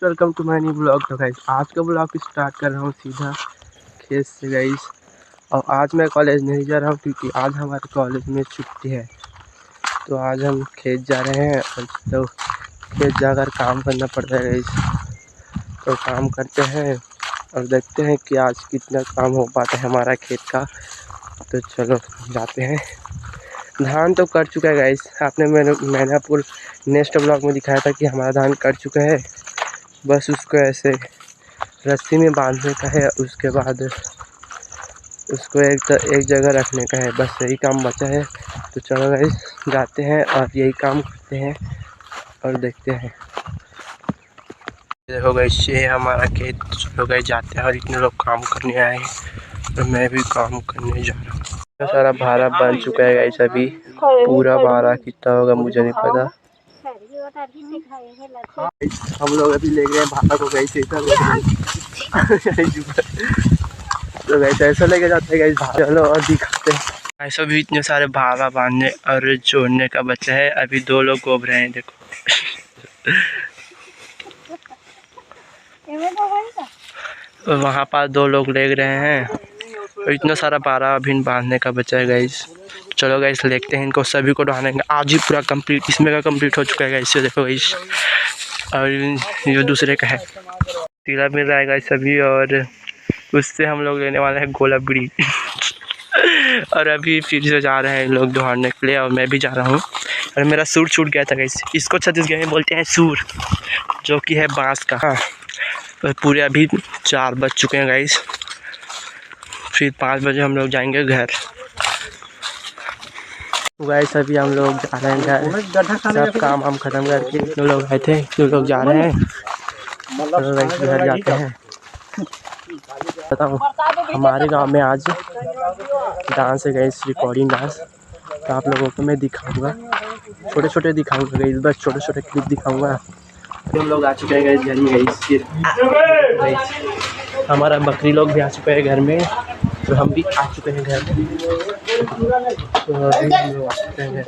Welcome to my new blog. तो guys आज का ब्लॉग स्टार्ट कर रहा हूँ सीधा खेत से गाइस। और आज मैं कॉलेज नहीं जा रहा हूँ क्योंकि आज हमारे कॉलेज में छुट्टी है। तो आज हम खेत जा रहे हैं और तो खेत जाकर काम करना पड़ता है गाइस। तो काम करते हैं और देखते हैं कि आज कितना काम हो पाता है हमारा खेत का। तो चलो जाते हैं। धान तो कट चुका है गाइस। आपने मैंने आपको नेक्स्ट ब्लॉग में दिखाया था कि हमारा धान कट चुका है। बस उसको ऐसे रस्सी में बांधने का है, उसके बाद उसको एक जगह रखने का है। बस यही काम बचा है। तो चलो गाइस जाते हैं और यही काम करते हैं और देखते हैं। देखो गाइस ये हमारा खेत। चलो गाइस जाते हैं और इतने लोग काम करने आए हैं तो मैं भी काम करने जा रहा हूँ। सारा भारा बन चुका है गाइस। अभी पूरा भारा कितना होगा मुझे नहीं पता। हम लोग अभी ले गए भारा को गाइस। तो गाइस ऐसा लेके जाते हैं गाइस भारा। चलो और दिखाते हैं। ऐसा भी इतने सारे भारा बांधने और जोड़ने का बचा है। अभी 2 लोग गोब रहे हैं देखो। और वहाँ पर 2 लोग ले रहे हैं और इतना सारा भारा अभी बांधने का बचा है गाइस। चलो गाइस देखते हैं इनको सभी को डालेंगे। आज ही पूरा कंप्लीट इसमें का कंप्लीट हो चुका है गाइस। देखो गाइस और ये दूसरे का है। तीला मिल रहा है गाइस सभी। और उससे हम लोग लेने वाले हैं गोला बीड़ी। और अभी फिर से जा रहे हैं लोग दौड़ने के लिए और मैं भी जा रहा हूँ। और मेरा सूर छूट गया था गाइस। इसको छत्तीसगढ़ में बोलते हैं सूर, जो कि है बांस का। हाँ तो पूरे अभी 4 बज चुके हैं गाइस। फिर 5 बजे हम लोग जाएंगे घर। गाइस अभी हम लोग जा रहे हैं घर। सब काम हम खत्म करके इतने लोग आए थे, इतने लोग जा रहे हैं। तो गाइस घर जाते हैं। बताऊँ हमारे गांव में आज डांस है गाइस, रिकॉर्डिंग डांस। तो आप लोगों को मैं दिखाऊंगा, छोटे छोटे दिखाऊंगा गाइस। बस छोटे छोटे क्लिप दिखाऊंगा। हम लोग आ चुके हैं गाइस घर में गाइस। हमारा बकरी लोग भी आ चुके हैं घर में। तो हम भी आ चुके हैं घर में। तो अभी हम लोग आ चुके हैं घर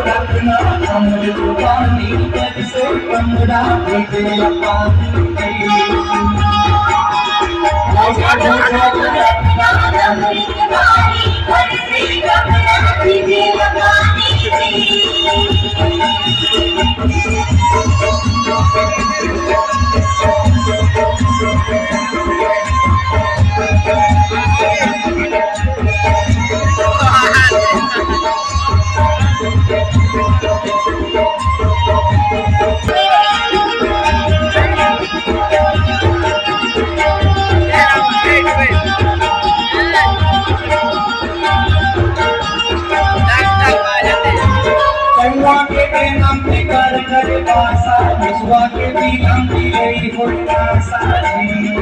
रखना अमृत पानी कैसे कमरा भेजे के भी हम गई होता साजी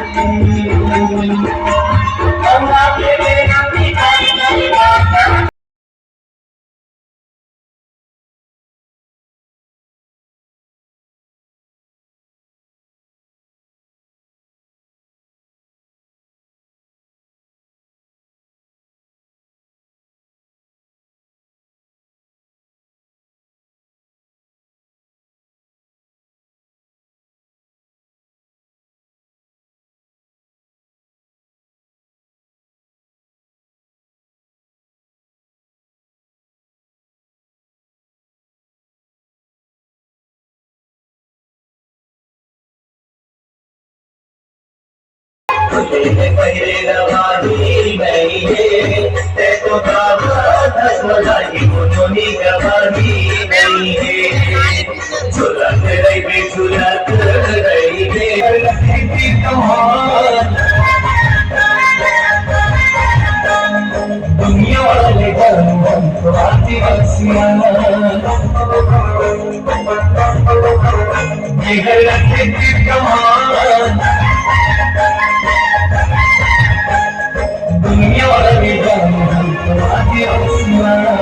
कौआ के हम गई होता पहले रवानी नहीं है तो धसमदाई मुझोनी गवानी नहीं है झुलक रही बे झुलक रही है लखी तुम्हार दुनिया वाले गरम राती बसिया ये लखी तुम्हार दुनिया वाला भी आगे आसमान